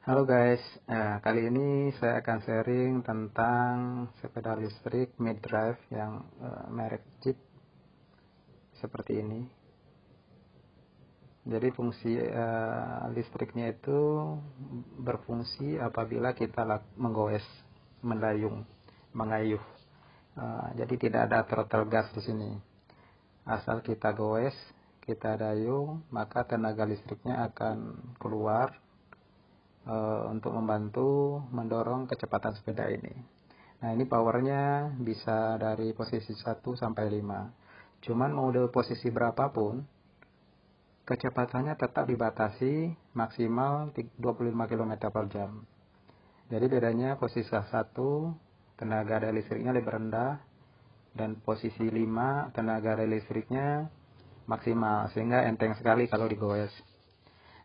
Halo guys, kali ini saya akan sharing tentang sepeda listrik mid-drive yang merek Jeep seperti ini. Jadi fungsi listriknya itu berfungsi apabila kita menggoes, mendayung, mengayuh. Jadi tidak ada throttle gas di sini. Asal kita goes, kita dayung, maka tenaga listriknya akan keluar untuk membantu mendorong kecepatan sepeda ini. Nah, ini powernya bisa dari posisi 1 sampai 5. Cuman mau dari posisi berapapun, kecepatannya tetap dibatasi maksimal 25 km per jam. Jadi bedanya posisi 1, tenaga daya listriknya lebih rendah, dan posisi 5, tenaga daya listriknya maksimal, sehingga enteng sekali kalau digoes.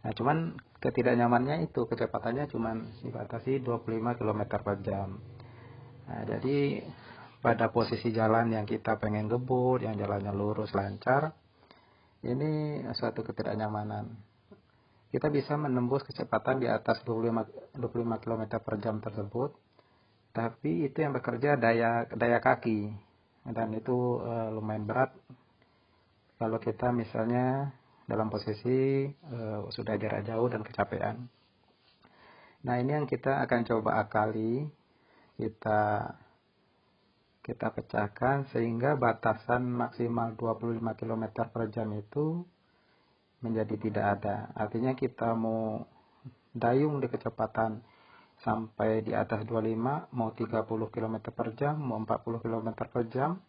Nah, cuman ketidaknyamannya itu kecepatannya cuman dibatasi 25 km per jam. Nah, jadi pada posisi jalan yang kita pengen ngebut, yang jalannya lurus lancar, ini suatu ketidaknyamanan. Kita bisa menembus kecepatan di atas 25 km per jam tersebut, tapi itu yang bekerja daya kaki, dan itu lumayan berat kalau kita misalnya dalam posisi sudah jarak jauh dan kecapean. Nah, ini yang kita akan coba akali, kita pecahkan sehingga batasan maksimal 25 km per jam itu menjadi tidak ada. Artinya kita mau dayung di kecepatan sampai di atas 25, mau 30 km per jam, mau 40 km per jam,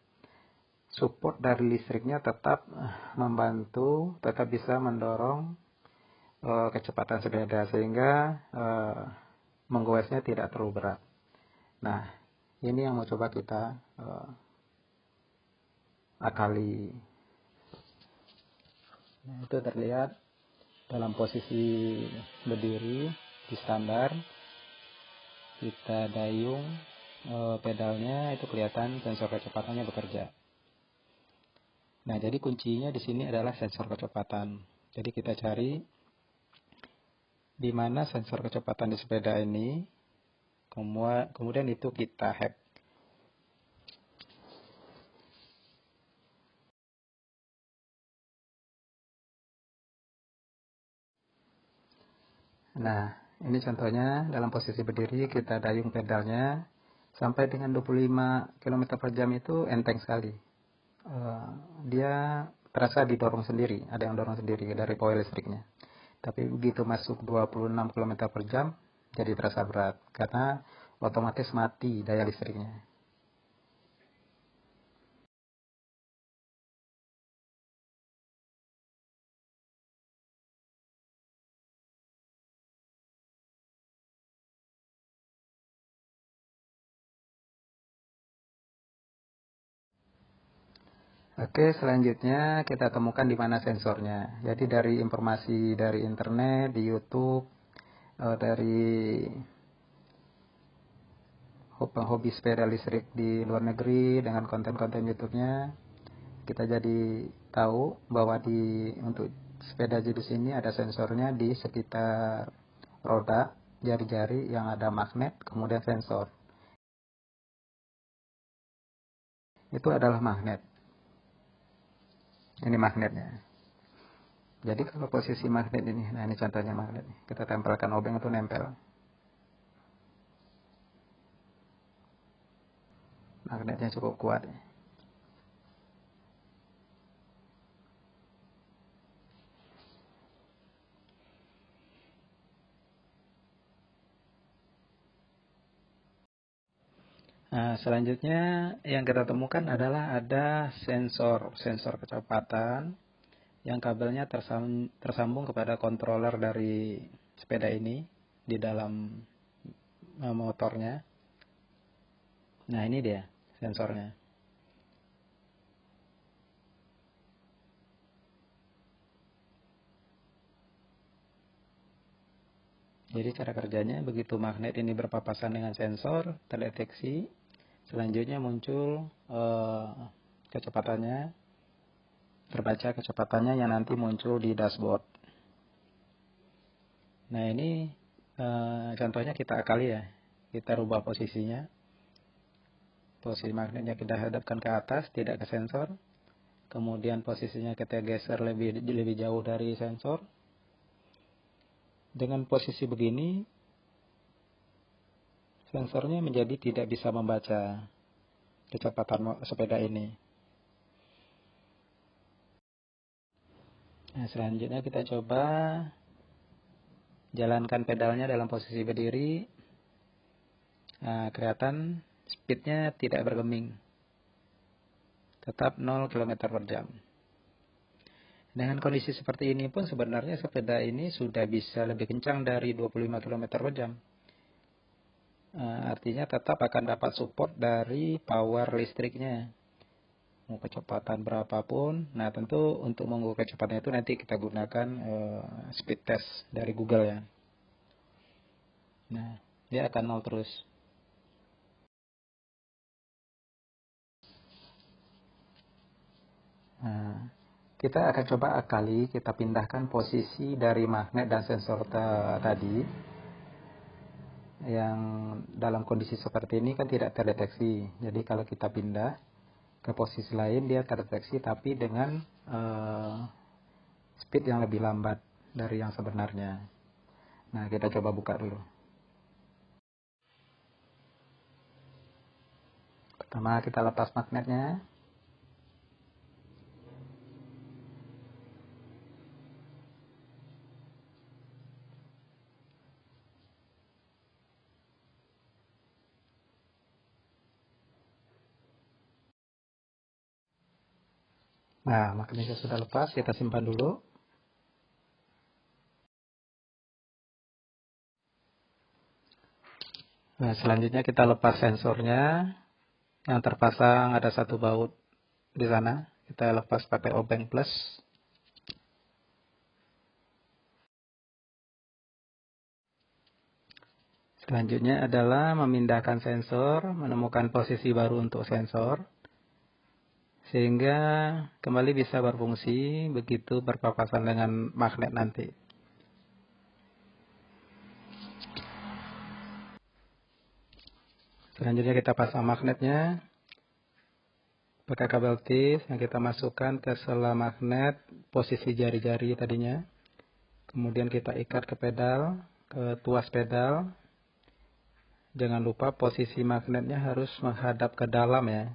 support dari listriknya tetap membantu, tetap bisa mendorong kecepatan sepeda sehingga menggoesnya tidak terlalu berat. Nah, ini yang mau coba kita akali. Nah, itu terlihat dalam posisi berdiri di standar, kita dayung pedalnya, itu kelihatan sensor kecepatannya bekerja. Nah, jadi kuncinya di sini adalah sensor kecepatan. Jadi kita cari di mana sensor kecepatan di sepeda ini, kemudian itu kita hack. Nah, ini contohnya dalam posisi berdiri kita dayung pedalnya sampai dengan 25 km per jam itu enteng sekali. Dia terasa didorong sendiri, ada yang dorong sendiri dari power listriknya. Tapi begitu masuk 26 km per jam, jadi terasa berat karena otomatis mati daya listriknya. Oke, selanjutnya kita temukan di mana sensornya. Jadi dari informasi dari internet, di YouTube, dari hobi sepeda listrik di luar negeri dengan konten-konten YouTube-nya, kita jadi tahu bahwa untuk sepeda jenis ini ada sensornya di sekitar roda, jari-jari yang ada magnet, kemudian sensor. Itu adalah magnet. Ini magnetnya. Jadi kalau posisi magnet ini, nah ini contohnya magnet. Kita tempelkan obeng itu nempel. Magnetnya cukup kuat. Nah, selanjutnya yang kita temukan adalah ada sensor kecepatan yang kabelnya tersambung kepada controller dari sepeda ini di dalam motornya. Nah, ini dia sensornya. Jadi cara kerjanya begitu magnet ini berpapasan dengan sensor, terdeteksi, selanjutnya muncul kecepatannya, terbaca kecepatannya yang nanti muncul di dashboard. Nah, ini Contohnya kita akali ya, kita rubah posisinya. Posisi magnetnya kita hadapkan ke atas, tidak ke sensor. Kemudian posisinya kita geser lebih jauh dari sensor. Dengan posisi begini, sensornya menjadi tidak bisa membaca kecepatan sepeda ini. Nah, selanjutnya kita coba jalankan pedalnya dalam posisi berdiri. Nah, kelihatan speednya tidak bergeming. Tetap 0 km per jam. Dengan kondisi seperti ini pun sebenarnya sepeda ini sudah bisa lebih kencang dari 25 km per jam. Artinya tetap akan dapat support dari power listriknya. Mau kecepatan berapapun. Nah, tentu untuk mengukur kecepatannya itu nanti kita gunakan speed test dari Google ya. Nah, dia akan 0 terus. Nah, kita akan coba akali, kita pindahkan posisi dari magnet dan sensor tadi. Yang dalam kondisi seperti ini kan tidak terdeteksi. Jadi kalau kita pindah ke posisi lain, dia terdeteksi tapi dengan speed yang lebih lambat dari yang sebenarnya. Nah, kita coba buka dulu. Pertama kita lepas magnetnya. Nah, magnetnya sudah lepas, kita simpan dulu. Nah, selanjutnya kita lepas sensornya. Yang terpasang ada satu baut di sana. Kita lepas pakai obeng plus. Selanjutnya adalah memindahkan sensor, menemukan posisi baru untuk sensor. Sehingga kembali bisa berfungsi begitu berpapasan dengan magnet nanti. Selanjutnya kita pasang magnetnya pakai kabel tis yang kita masukkan ke sela magnet posisi jari-jari tadinya. Kemudian kita ikat ke pedal, ke tuas pedal. Jangan lupa posisi magnetnya harus menghadap ke dalam ya.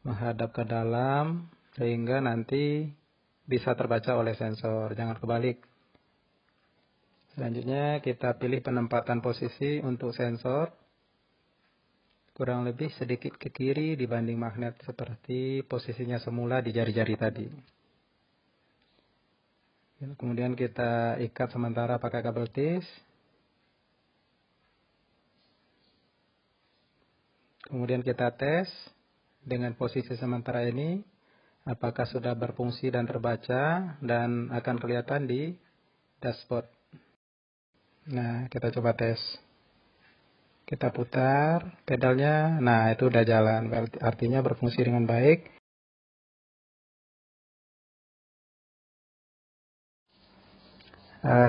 Menghadap ke dalam sehingga nanti bisa terbaca oleh sensor, jangan kebalik. Selanjutnya kita pilih penempatan posisi untuk sensor, kurang lebih sedikit ke kiri dibanding magnet seperti posisinya semula di jari-jari tadi. Kemudian kita ikat sementara pakai kabel tis. Kemudian kita tes dengan posisi sementara ini, apakah sudah berfungsi dan terbaca dan akan kelihatan di dashboard. Nah, kita coba tes. Kita putar pedalnya, nah itu udah jalan, artinya berfungsi dengan baik.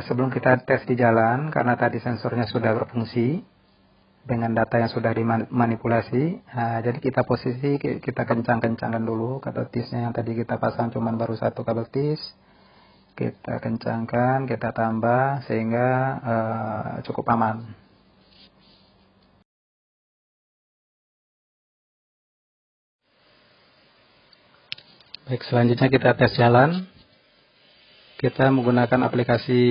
Sebelum kita tes di jalan, karena tadi sensornya sudah berfungsi, dengan data yang sudah dimanipulasi, jadi kita posisi, kita kencang-kencangkan dulu kabel tisnya yang tadi kita pasang cuman baru satu kabel tis, kita kencangkan, kita tambah sehingga cukup aman. Baik, selanjutnya kita tes jalan. Kita menggunakan aplikasi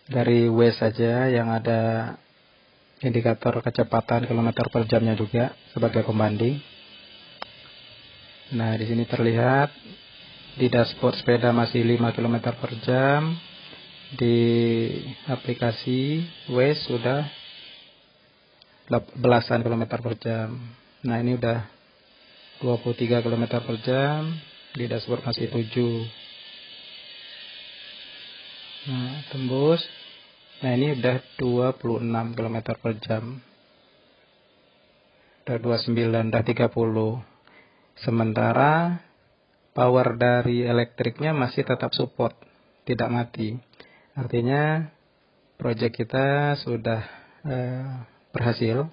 dari Waze saja yang ada indikator kecepatan kilometer per jamnya juga sebagai pembanding. Nah, di sini terlihat di dashboard sepeda masih 5 km per jam. Di aplikasi Waze sudah belasan kilometer per jam. Nah, ini udah 23 km per jam. Di dashboard masih 7. Nah, tembus. Nah, ini udah 26 km per jam. Udah 29, udah 30. Sementara power dari elektriknya masih tetap support, tidak mati. Artinya proyek kita sudah berhasil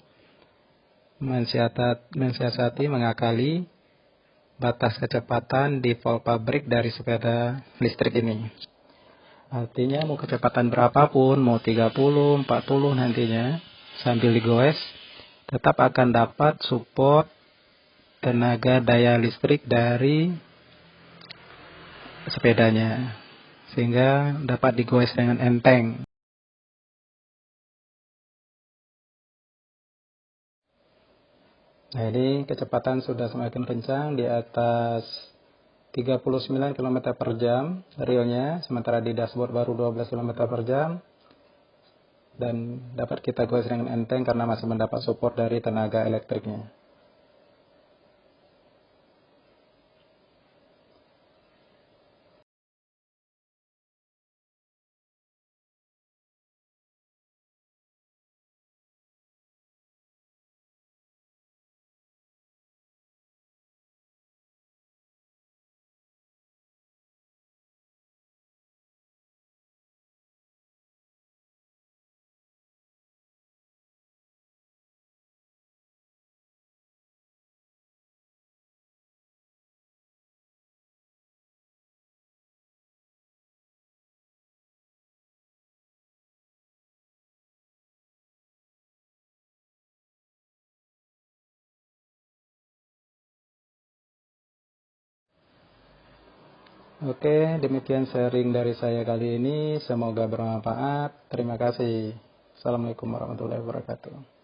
mensiasati mengakali batas kecepatan default pabrik dari sepeda listrik ini. Artinya mau kecepatan berapapun, mau 30, 40 nantinya, sambil digoes, tetap akan dapat support tenaga daya listrik dari sepedanya, sehingga dapat digoes dengan enteng. Nah, ini kecepatan sudah semakin kencang, di atas 39 km per jam realnya, sementara di dashboard baru 12 km per jam. Dan dapat kita goes dengan enteng karena masih mendapat support dari tenaga elektriknya. Oke, demikian sharing dari saya kali ini. Semoga bermanfaat. Terima kasih. Assalamualaikum warahmatullahi wabarakatuh.